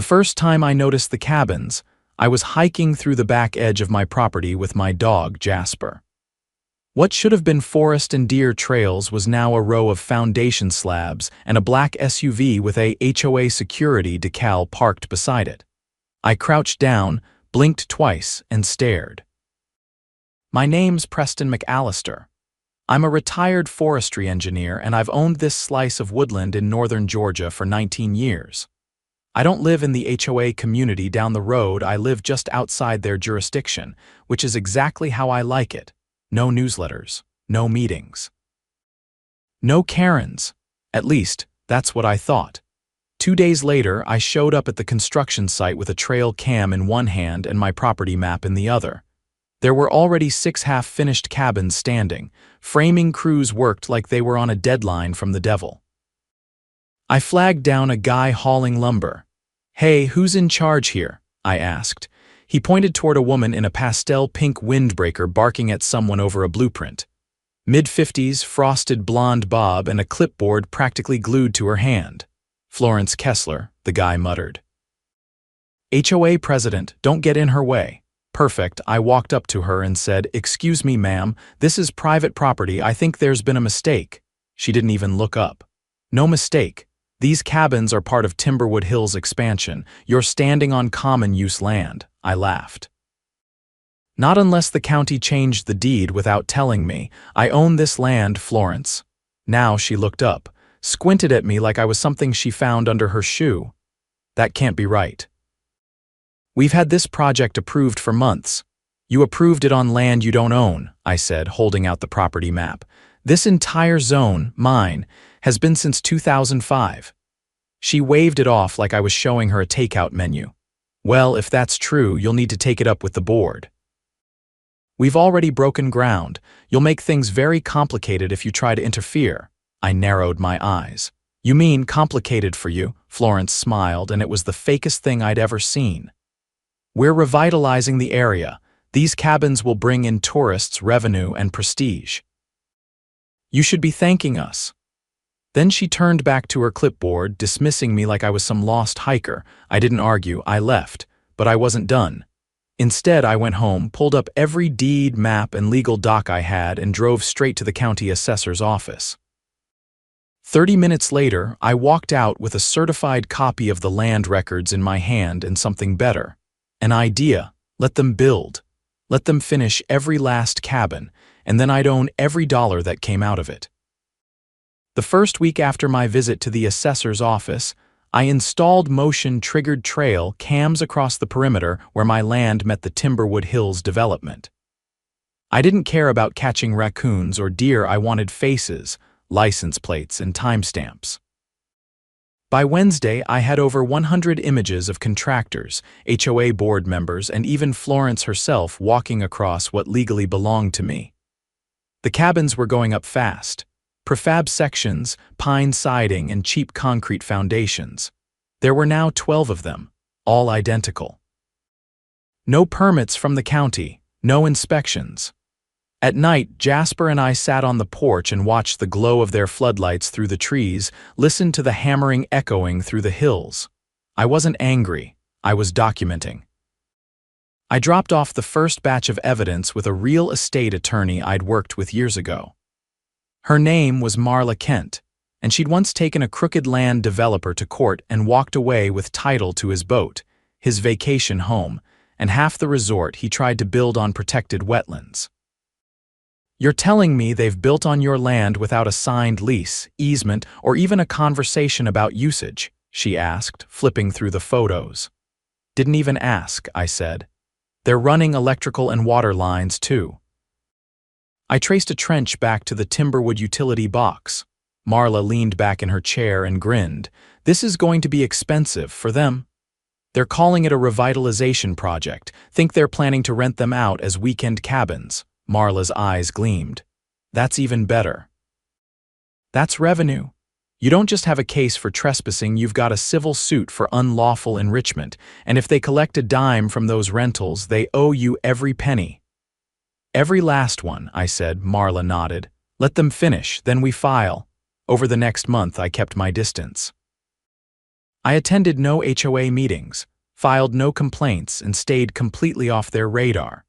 The first time I noticed the cabins, I was hiking through the back edge of my property with my dog, Jasper. What should have been forest and deer trails was now a row of foundation slabs and a black SUV with a HOA security decal parked beside it. I crouched down, blinked twice, and stared. My name's Preston McAllister. I'm a retired forestry engineer, and I've owned this slice of woodland in northern Georgia for 19 years. I don't live in the HOA community down the road, I live just outside their jurisdiction, which is exactly how I like it. No newsletters, no meetings. No Karens. At least, that's what I thought. 2 days later, I showed up at the construction site with a trail cam in one hand and my property map in the other. There were already 6 half-finished cabins standing. Framing crews worked like they were on a deadline from the devil. I flagged down a guy hauling lumber. "Hey, who's in charge here?" I asked. He pointed toward a woman in a pastel pink windbreaker barking at someone over a blueprint. Mid-50s, frosted blonde bob and a clipboard practically glued to her hand. "Florence Kessler," the guy muttered. "HOA president, don't get in her way." Perfect, I walked up to her and said, "Excuse me, ma'am, this is private property, I think there's been a mistake." She didn't even look up. "No mistake. These cabins are part of Timberwood Hills expansion. You're standing on common use land." I laughed. "Not unless the county changed the deed without telling me. I own this land, Florence." Now she looked up, squinted at me like I was something she found under her shoe. "That can't be right." "We've had this project approved for months." "You approved it on land you don't own," I said, holding out the property map. "This entire zone, mine, has been since 2005. She waved it off like I was showing her a takeout menu. "Well, if that's true, you'll need to take it up with the board." "We've already broken ground. You'll make things very complicated if you try to interfere." I narrowed my eyes. "You mean complicated for you?" Florence smiled, and it was the fakest thing I'd ever seen. "We're revitalizing the area. These cabins will bring in tourists, revenue, and prestige. You should be thanking us." Then she turned back to her clipboard, dismissing me like I was some lost hiker. I didn't argue, I left, but I wasn't done. Instead, I went home, pulled up every deed, map, and legal doc I had, and drove straight to the county assessor's office. 30 minutes later, I walked out with a certified copy of the land records in my hand and something better. An idea. Let them build. Let them finish every last cabin, and then I'd own every dollar that came out of it. The first week after my visit to the assessor's office, I installed motion-triggered trail cams across the perimeter where my land met the Timberwood Hills development. I didn't care about catching raccoons or deer, I wanted faces, license plates, and timestamps. By Wednesday, I had over 100 images of contractors, HOA board members, and even Florence herself walking across what legally belonged to me. The cabins were going up fast. Prefab sections, pine siding, and cheap concrete foundations. There were now 12 of them, all identical. No permits from the county, no inspections. At night, Jasper and I sat on the porch and watched the glow of their floodlights through the trees, listened to the hammering echoing through the hills. I wasn't angry, I was documenting. I dropped off the first batch of evidence with a real estate attorney I'd worked with years ago. Her name was Marla Kent, and she'd once taken a crooked land developer to court and walked away with title to his boat, his vacation home, and half the resort he tried to build on protected wetlands. "You're telling me they've built on your land without a signed lease, easement, or even a conversation about usage?" she asked, flipping through the photos. "Didn't even ask," I said. "They're running electrical and water lines, too." I traced a trench back to the Timberwood utility box. Marla leaned back in her chair and grinned. "This is going to be expensive for them. They're calling it a revitalization project. Think they're planning to rent them out as weekend cabins." Marla's eyes gleamed. "That's even better. That's revenue. You don't just have a case for trespassing, you've got a civil suit for unlawful enrichment, and if they collect a dime from those rentals, they owe you every penny." "Every last one," I said. Marla nodded. "Let them finish, then we file." Over the next month, I kept my distance. I attended no HOA meetings, filed no complaints, and stayed completely off their radar.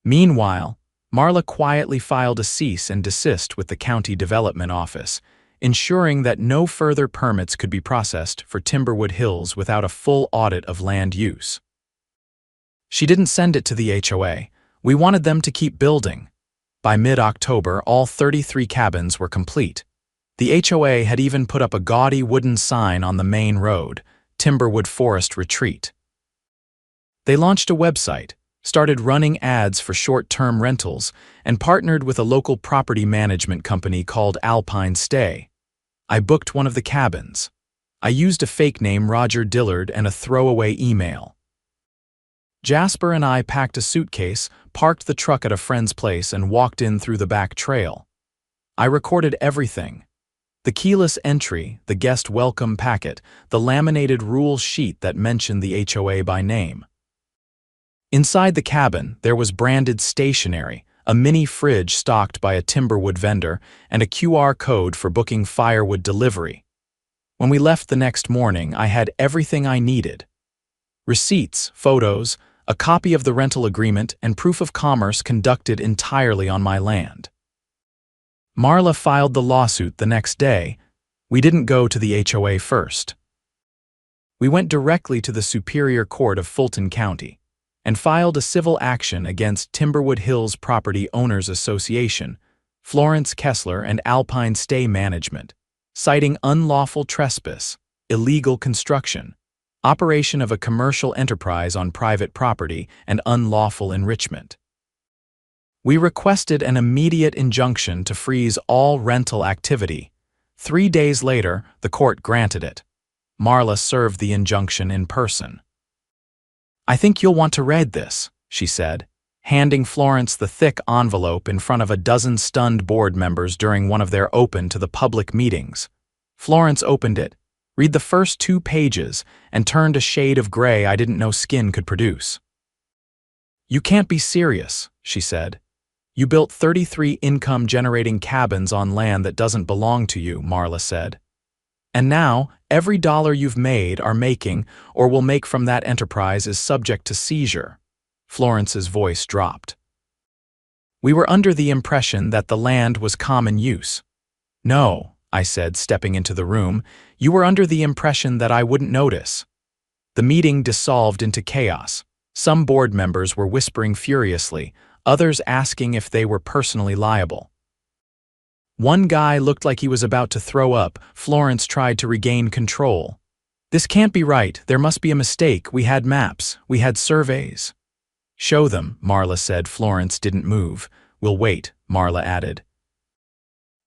Meanwhile, Marla quietly filed a cease and desist with the County Development Office, ensuring that no further permits could be processed for Timberwood Hills without a full audit of land use. She didn't send it to the HOA. We wanted them to keep building. By mid-October, all 33 cabins were complete. The HOA had even put up a gaudy wooden sign on the main road, Timberwood Forest Retreat. They launched a website, started running ads for short-term rentals, and partnered with a local property management company called Alpine Stay. I booked one of the cabins. I used a fake name, Roger Dillard, and a throwaway email. Jasper and I packed a suitcase, parked the truck at a friend's place, and walked in through the back trail. I recorded everything. The keyless entry, the guest welcome packet, the laminated rule sheet that mentioned the HOA by name. Inside the cabin, there was branded stationery, a mini fridge stocked by a Timberwood vendor, and a QR code for booking firewood delivery. When we left the next morning, I had everything I needed. Receipts, photos, a copy of the rental agreement, and proof of commerce conducted entirely on my land. Marla filed the lawsuit the next day. We didn't go to the HOA first. We went directly to the Superior Court of Fulton County and filed a civil action against Timberwood Hills Property Owners Association, Florence Kessler, and Alpine Stay Management, citing unlawful trespass, illegal construction, operation of a commercial enterprise on private property, and unlawful enrichment. We requested an immediate injunction to freeze all rental activity. 3 days later, the court granted it. Marla served the injunction in person. "I think you'll want to read this," she said, handing Florence the thick envelope in front of a dozen stunned board members during one of their open-to-the-public meetings. Florence opened it, read the first 2 pages, and turned a shade of gray I didn't know skin could produce. "You can't be serious," she said. "You built 33 income-generating cabins on land that doesn't belong to you," Marla said. "And now, every dollar you've made, are making, or will make from that enterprise is subject to seizure." Florence's voice dropped. "We were under the impression that the land was common use." "No," I said, stepping into the room, "you were under the impression that I wouldn't notice." The meeting dissolved into chaos. Some board members were whispering furiously, others asking if they were personally liable. One guy looked like he was about to throw up. Florence tried to regain control. "This can't be right. There must be a mistake. We had maps. We had surveys." "Show them," Marla said. Florence didn't move. "We'll wait," Marla added.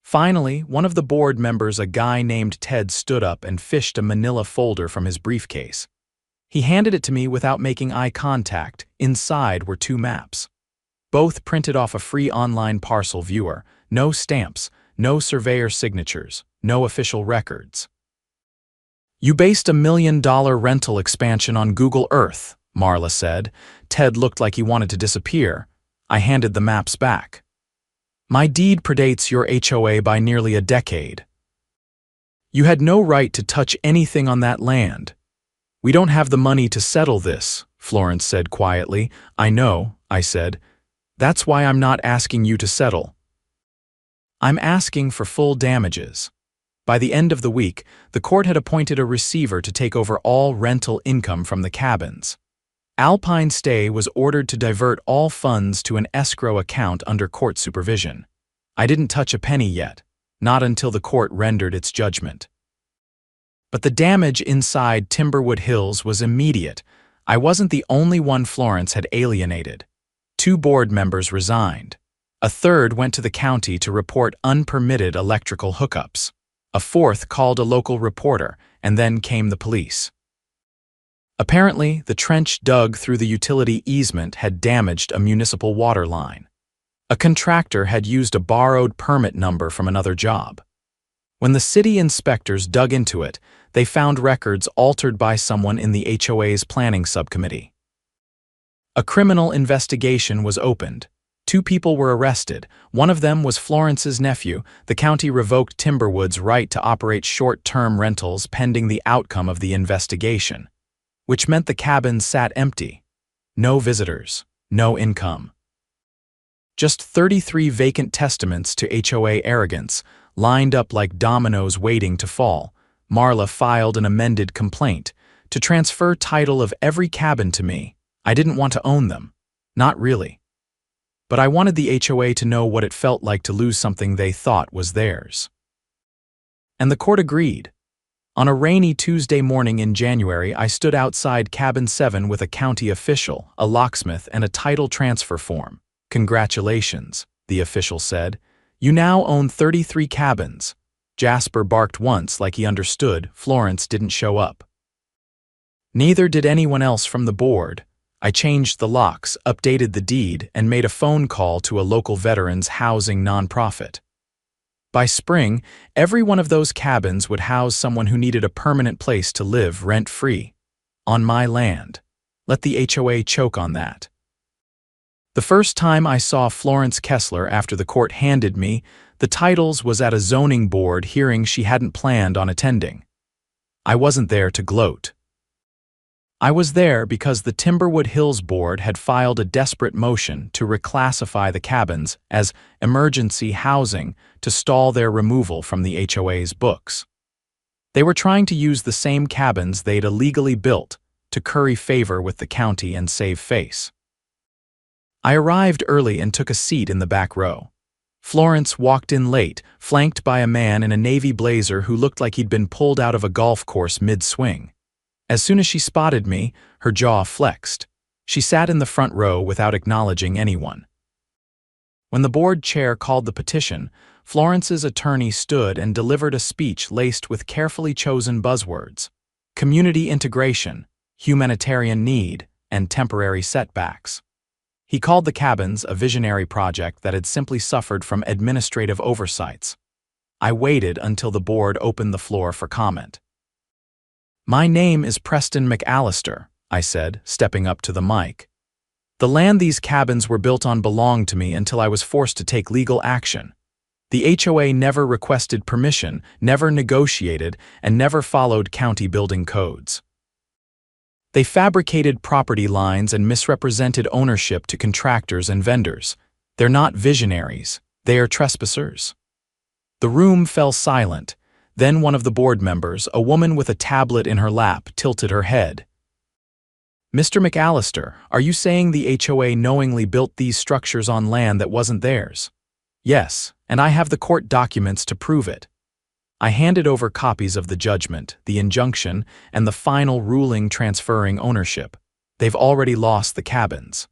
Finally, one of the board members, a guy named Ted, stood up and fished a manila folder from his briefcase. He handed it to me without making eye contact. Inside were 2 maps. Both printed off a free online parcel viewer. No stamps, no surveyor signatures, no official records. "You based $1 million rental expansion on Google Earth," Marla said. Ted looked like he wanted to disappear. I handed the maps back. "My deed predates your HOA by nearly a decade. You had no right to touch anything on that land." "We don't have the money to settle this," Florence said quietly. "I know," I said. "That's why I'm not asking you to settle. I'm asking for full damages." By the end of the week, the court had appointed a receiver to take over all rental income from the cabins. Alpine Stay was ordered to divert all funds to an escrow account under court supervision. I didn't touch a penny yet, not until the court rendered its judgment. But the damage inside Timberwood Hills was immediate. I wasn't the only one Florence had alienated. 2 board members resigned. A third went to the county to report unpermitted electrical hookups. A fourth called a local reporter, and then came the police. Apparently, the trench dug through the utility easement had damaged a municipal water line. A contractor had used a borrowed permit number from another job. When the city inspectors dug into it, they found records altered by someone in the HOA's planning subcommittee. A criminal investigation was opened. 2 people were arrested. One of them was Florence's nephew. The county revoked Timberwood's right to operate short-term rentals pending the outcome of the investigation, which meant the cabins sat empty. No visitors, no income. Just 33 vacant testaments to HOA arrogance, lined up like dominoes waiting to fall. Marla filed an amended complaint to transfer title of every cabin to me. I didn't want to own them. Not really. But I wanted the HOA to know what it felt like to lose something they thought was theirs. And the court agreed. On a rainy Tuesday morning in January, I stood outside Cabin 7 with a county official, a locksmith, and a title transfer form. "Congratulations," the official said. "You now own 33 cabins." Jasper barked once like he understood. Florence didn't show up. Neither did anyone else from the board. I changed the locks, updated the deed, and made a phone call to a local veterans housing nonprofit. By spring, every one of those cabins would house someone who needed a permanent place to live rent-free. On my land. Let the HOA choke on that. The first time I saw Florence Kessler after the court handed me the titles was at a zoning board hearing she hadn't planned on attending. I wasn't there to gloat. I was there because the Timberwood Hills Board had filed a desperate motion to reclassify the cabins as emergency housing to stall their removal from the HOA's books. They were trying to use the same cabins they'd illegally built to curry favor with the county and save face. I arrived early and took a seat in the back row. Florence walked in late, flanked by a man in a navy blazer who looked like he'd been pulled out of a golf course mid-swing. As soon as she spotted me, her jaw flexed. She sat in the front row without acknowledging anyone. When the board chair called the petition, Florence's attorney stood and delivered a speech laced with carefully chosen buzzwords: community integration, humanitarian need, and temporary setbacks. He called the cabins a visionary project that had simply suffered from administrative oversights. I waited until the board opened the floor for comment. "My name is Preston McAllister," I said, stepping up to the mic. "The land these cabins were built on belonged to me until I was forced to take legal action. The HOA never requested permission, never negotiated, and never followed county building codes. They fabricated property lines and misrepresented ownership to contractors and vendors. They're not visionaries, they are trespassers." The room fell silent. Then one of the board members, a woman with a tablet in her lap, tilted her head. "Mr. McAllister, are you saying the HOA knowingly built these structures on land that wasn't theirs?" "Yes, and I have the court documents to prove it." I handed over copies of the judgment, the injunction, and the final ruling transferring ownership. They've already lost the cabins.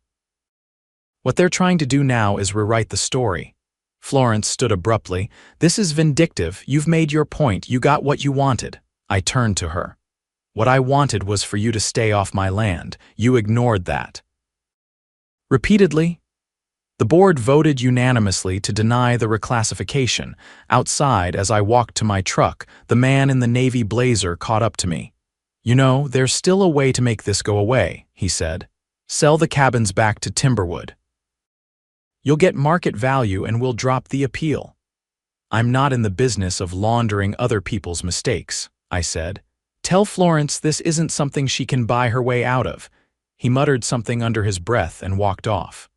What they're trying to do now is rewrite the story. Florence stood abruptly. "This is vindictive. You've made your point. You got what you wanted." I turned to her. "What I wanted was for you to stay off my land. You ignored that." Repeatedly. The board voted unanimously to deny the reclassification. Outside, as I walked to my truck, the man in the navy blazer caught up to me. "You know, there's still a way to make this go away," he said. "Sell the cabins back to Timberwood. You'll get market value and we'll drop the appeal." "I'm not in the business of laundering other people's mistakes," I said. "Tell Florence this isn't something she can buy her way out of." He muttered something under his breath and walked off.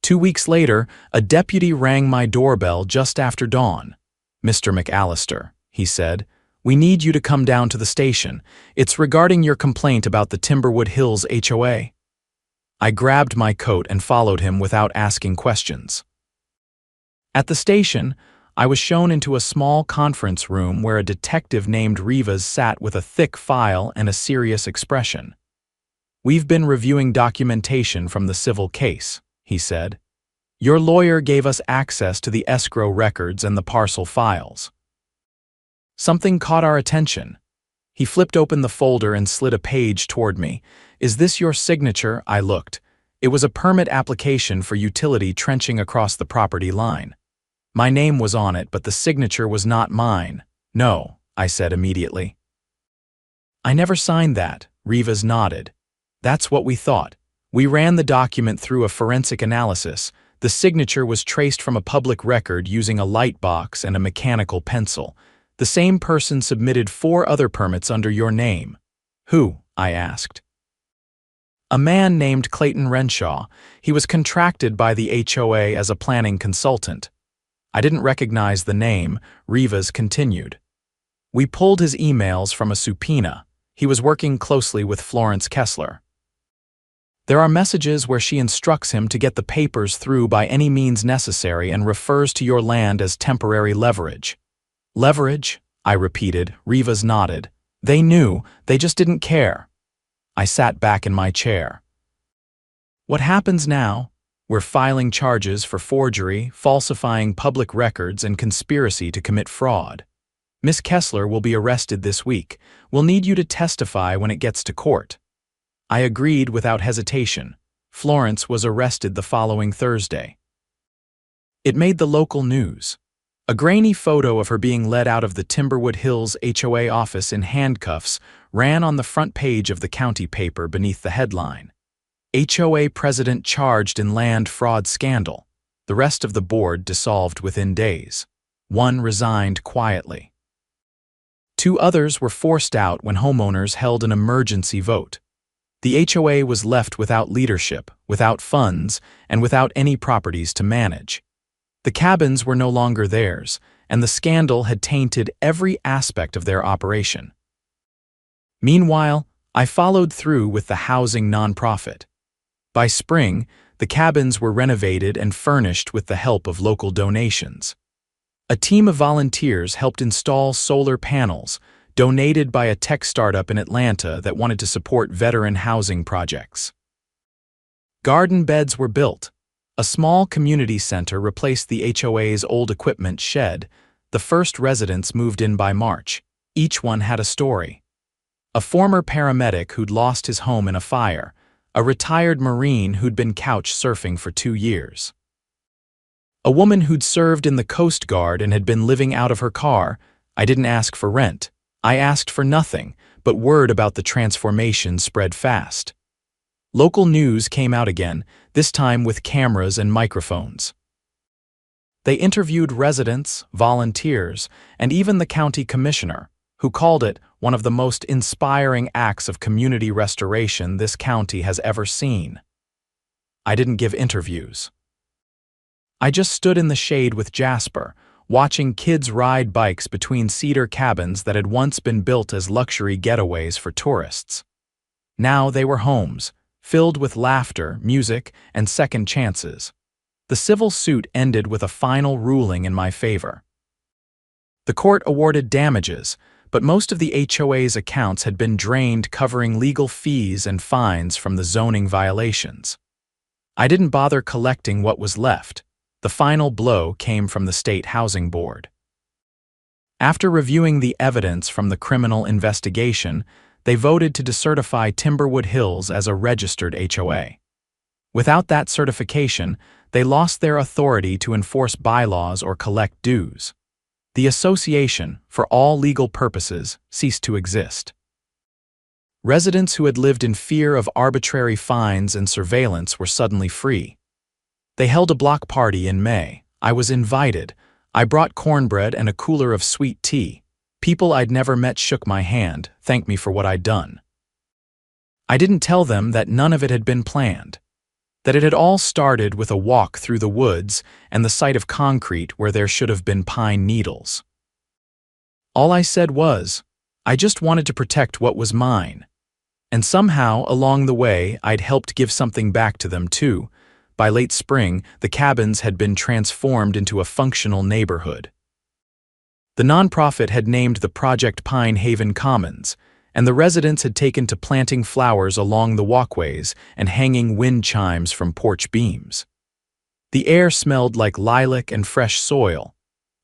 2 weeks later, a deputy rang my doorbell just after dawn. "Mr. McAllister," he said, "we need you to come down to the station. It's regarding your complaint about the Timberwood Hills HOA." I grabbed my coat and followed him without asking questions. At the station, I was shown into a small conference room where a detective named Rivas sat with a thick file and a serious expression. "We've been reviewing documentation from the civil case," he said. "Your lawyer gave us access to the escrow records and the parcel files. Something caught our attention." He flipped open the folder and slid a page toward me. "Is this your signature?" I looked. It was a permit application for utility trenching across the property line. My name was on it, but the signature was not mine. "No," I said immediately. "I never signed that," Rivas nodded. "That's what we thought. We ran the document through a forensic analysis. The signature was traced from a public record using a light box and a mechanical pencil. The same person submitted 4 other permits under your name. Who? I asked. A man named Clayton Renshaw. He was contracted by the HOA as a planning consultant. I didn't recognize the name, Rivas continued. We pulled his emails from a subpoena. He was working closely with Florence Kessler. There are messages where she instructs him to get the papers through by any means necessary and refers to your land as temporary leverage. Leverage? I repeated. Rivas nodded. They knew, they just didn't care. I sat back in my chair. What happens now? We're filing charges for forgery, falsifying public records, and conspiracy to commit fraud. Miss Kessler will be arrested this week. We'll need you to testify when it gets to court. I agreed without hesitation. Florence was arrested the following Thursday. It made the local news. A grainy photo of her being led out of the Timberwood Hills HOA office in handcuffs ran on the front page of the county paper beneath the headline, HOA President Charged in Land Fraud Scandal. The rest of the board dissolved within days. 1 resigned quietly. 2 others were forced out when homeowners held an emergency vote. The HOA was left without leadership, without funds, and without any properties to manage. The cabins were no longer theirs, and the scandal had tainted every aspect of their operation. Meanwhile, I followed through with the housing nonprofit. By spring, the cabins were renovated and furnished with the help of local donations. A team of volunteers helped install solar panels, donated by a tech startup in Atlanta that wanted to support veteran housing projects. Garden beds were built. A small community center replaced the HOA's old equipment shed. The first residents moved in by March. Each one had a story. A former paramedic who'd lost his home in a fire. A retired Marine who'd been couch surfing for 2 years. A woman who'd served in the Coast Guard and had been living out of her car. I didn't ask for rent. I asked for nothing, but word about the transformation spread fast. Local news came out again, this time with cameras and microphones. They interviewed residents, volunteers, and even the county commissioner, who called it one of the most inspiring acts of community restoration this county has ever seen. I didn't give interviews. I just stood in the shade with Jasper, watching kids ride bikes between cedar cabins that had once been built as luxury getaways for tourists. Now they were homes, filled with laughter, music, and second chances. The civil suit ended with a final ruling in my favor. The court awarded damages, but most of the HOA's accounts had been drained, covering legal fees and fines from the zoning violations. I didn't bother collecting what was left. The final blow came from the State Housing Board. After reviewing the evidence from the criminal investigation, they voted to decertify Timberwood Hills as a registered HOA. Without that certification, they lost their authority to enforce bylaws or collect dues. The association, for all legal purposes, ceased to exist. Residents who had lived in fear of arbitrary fines and surveillance were suddenly free. They held a block party in May. I was invited. I brought cornbread and a cooler of sweet tea. People I'd never met shook my hand, thanked me for what I'd done. I didn't tell them that none of it had been planned, that it had all started with a walk through the woods and the sight of concrete where there should have been pine needles. All I said was, I just wanted to protect what was mine. And somehow, along the way, I'd helped give something back to them too. By late spring, the cabins had been transformed into a functional neighborhood. The nonprofit had named the project Pine Haven Commons, and the residents had taken to planting flowers along the walkways and hanging wind chimes from porch beams. The air smelled like lilac and fresh soil,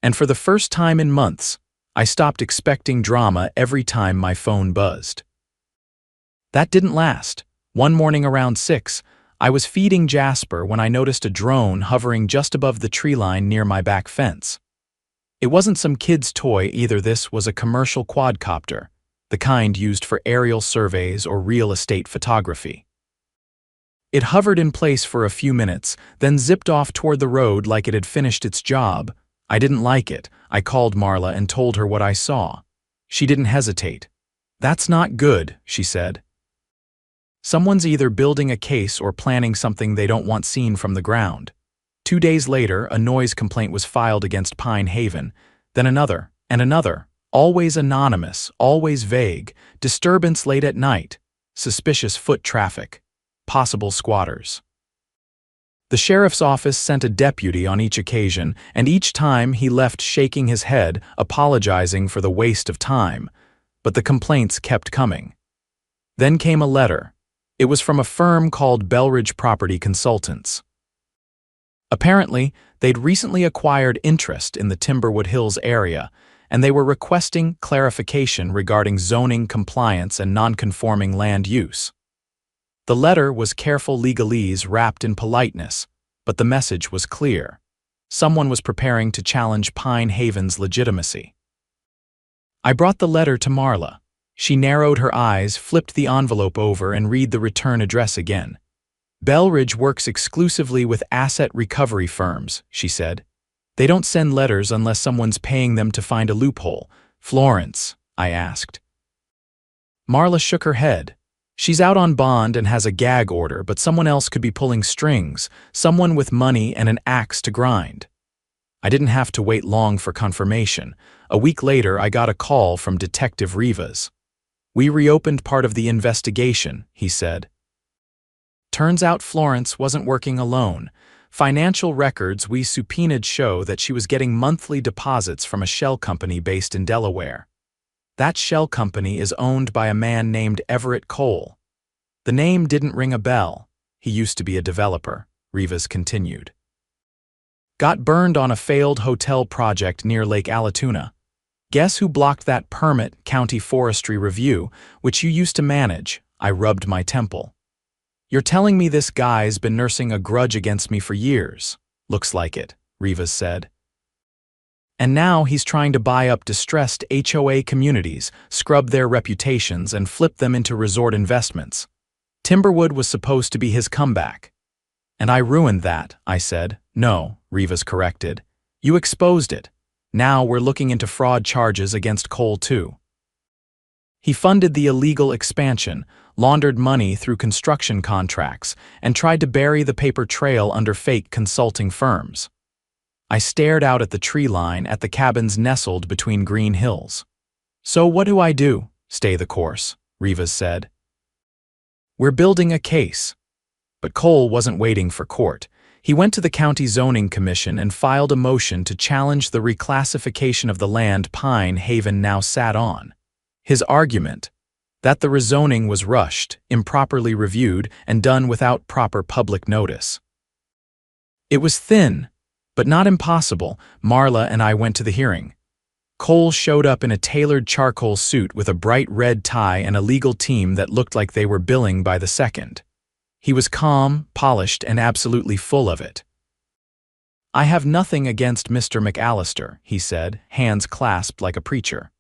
and for the first time in months, I stopped expecting drama every time my phone buzzed. That didn't last. One morning around 6, I was feeding Jasper when I noticed a drone hovering just above the tree line near my back fence. It wasn't some kid's toy either. This was a commercial quadcopter, the kind used for aerial surveys or real estate photography. It hovered in place for a few minutes, then zipped off toward the road like it had finished its job. I didn't like it. I called Marla and told her what I saw. She didn't hesitate. "That's not good," she said. "Someone's either building a case or planning something they don't want seen from the ground." 2 days later, a noise complaint was filed against Pine Haven, then another, and another, always anonymous, always vague, disturbance late at night, suspicious foot traffic, possible squatters. The sheriff's office sent a deputy on each occasion, and each time he left shaking his head, apologizing for the waste of time, but the complaints kept coming. Then came a letter. It was from a firm called Belridge Property Consultants. Apparently, they'd recently acquired interest in the Timberwood Hills area, and they were requesting clarification regarding zoning compliance and nonconforming land use. The letter was careful legalese wrapped in politeness, but the message was clear. Someone was preparing to challenge Pine Haven's legitimacy. I brought the letter to Marla. She narrowed her eyes, flipped the envelope over, and read the return address again. "Belridge works exclusively with asset recovery firms," she said. "They don't send letters unless someone's paying them to find a loophole." "Florence?" I asked. Marla shook her head. "She's out on bond and has a gag order, but someone else could be pulling strings, someone with money and an axe to grind." I didn't have to wait long for confirmation. A week later, I got a call from Detective Rivas. "We reopened part of the investigation," he said. Turns out Florence wasn't working alone. Financial records we subpoenaed show that she was getting monthly deposits from a shell company based in Delaware. That shell company is owned by a man named Everett Cole. The name didn't ring a bell. He used to be a developer, Rivas continued. Got burned on a failed hotel project near Lake Allatoona. Guess who blocked that permit, County Forestry Review, which you used to manage? I rubbed my temple. "You're telling me this guy's been nursing a grudge against me for years?" "Looks like it," Rivas said. "And now he's trying to buy up distressed HOA communities, scrub their reputations, and flip them into resort investments. Timberwood was supposed to be his comeback." "And I ruined that," I said. "No," Rivas corrected. "You exposed it. Now we're looking into fraud charges against Cole too. He funded the illegal expansion, laundered money through construction contracts, and tried to bury the paper trail under fake consulting firms." I stared out at the tree line at the cabins nestled between green hills. "So what do I do?" "Stay the course," Rivas said. "We're building a case." But Cole wasn't waiting for court. He went to the county zoning commission and filed a motion to challenge the reclassification of the land Pine Haven now sat on. His argument: that the rezoning was rushed, improperly reviewed, and done without proper public notice. It was thin, but not impossible. Marla and I went to the hearing. Cole showed up in a tailored charcoal suit with a bright red tie and a legal team that looked like they were billing by the second. He was calm, polished, and absolutely full of it. "I have nothing against Mr. McAllister," he said, hands clasped like a preacher.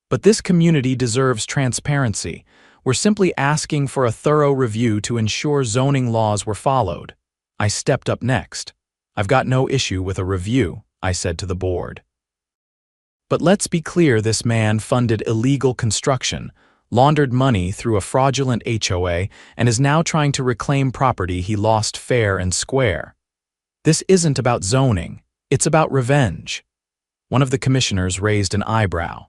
"But this community deserves transparency. We're simply asking for a thorough review to ensure zoning laws were followed." I stepped up next. "I've got no issue with a review," I said to the board. "But let's be clear, this man funded illegal construction, laundered money through a fraudulent HOA, and is now trying to reclaim property he lost fair and square. This isn't about zoning, it's about revenge." One of the commissioners raised an eyebrow.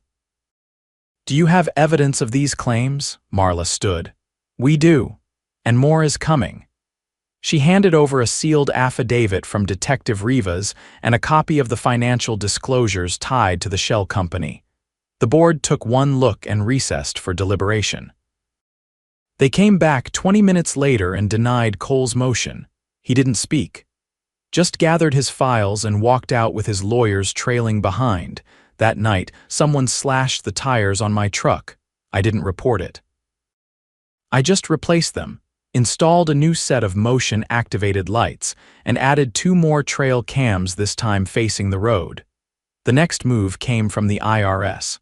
"Do you have evidence of these claims?" Marla stood. "We do, and more is coming." She handed over a sealed affidavit from Detective Rivas and a copy of the financial disclosures tied to the shell company. The board took one look and recessed for deliberation. They came back 20 minutes later and denied Cole's motion. He didn't speak, just gathered his files and walked out with his lawyers trailing behind. That night, someone slashed the tires on my truck. I didn't report it. I just replaced them, installed a new set of motion-activated lights, and added 2 more trail cams, this time facing the road. The next move came from the IRS.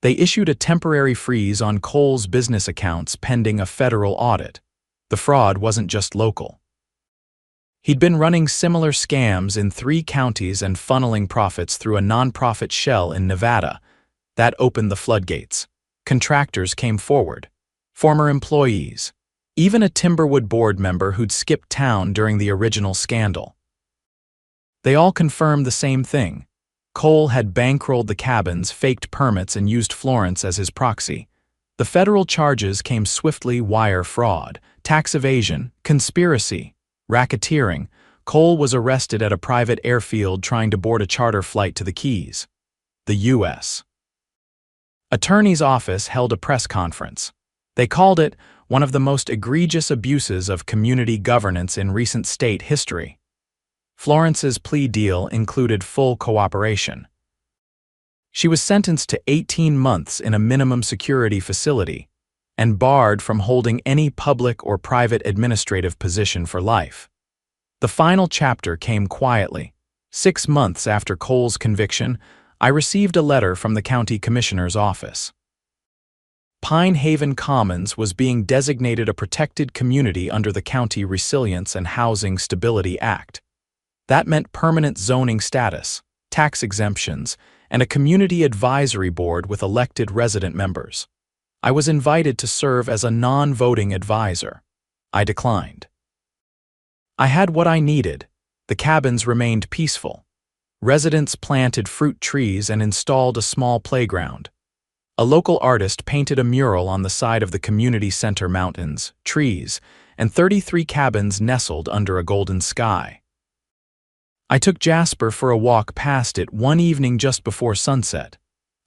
They issued a temporary freeze on Cole's business accounts pending a federal audit. The fraud wasn't just local. He'd been running similar scams in 3 counties and funneling profits through a nonprofit shell in Nevada. That opened the floodgates. Contractors came forward. Former employees. Even a Timberwood board member who'd skipped town during the original scandal. They all confirmed the same thing. Cole had bankrolled the cabins, faked permits, and used Florence as his proxy. The federal charges came swiftly: wire fraud, tax evasion, conspiracy, racketeering. Cole was arrested at a private airfield trying to board a charter flight to the Keys. The U.S. Attorney's Office held a press conference. They called it one of the most egregious abuses of community governance in recent state history. Florence's plea deal included full cooperation. She was sentenced to 18 months in a minimum security facility and barred from holding any public or private administrative position for life. The final chapter came quietly. 6 months after Cole's conviction, I received a letter from the county commissioner's office. Pine Haven Commons was being designated a protected community under the County Resilience and Housing Stability Act. That meant permanent zoning status, tax exemptions, and a community advisory board with elected resident members. I was invited to serve as a non-voting advisor. I declined. I had what I needed. The cabins remained peaceful. Residents planted fruit trees and installed a small playground. A local artist painted a mural on the side of the community center: mountains, trees, and 33 cabins nestled under a golden sky. I took Jasper for a walk past it one evening just before sunset.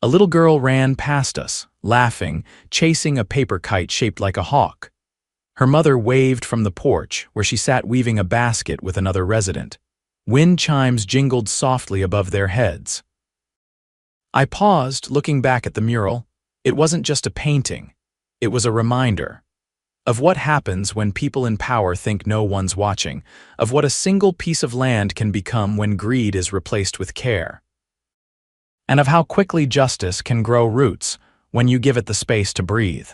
A little girl ran past us, laughing, chasing a paper kite shaped like a hawk. Her mother waved from the porch, where she sat weaving a basket with another resident. Wind chimes jingled softly above their heads. I paused, looking back at the mural. It wasn't just a painting. It was a reminder of what happens when people in power think no one's watching, of what a single piece of land can become when greed is replaced with care, and of how quickly justice can grow roots when you give it the space to breathe.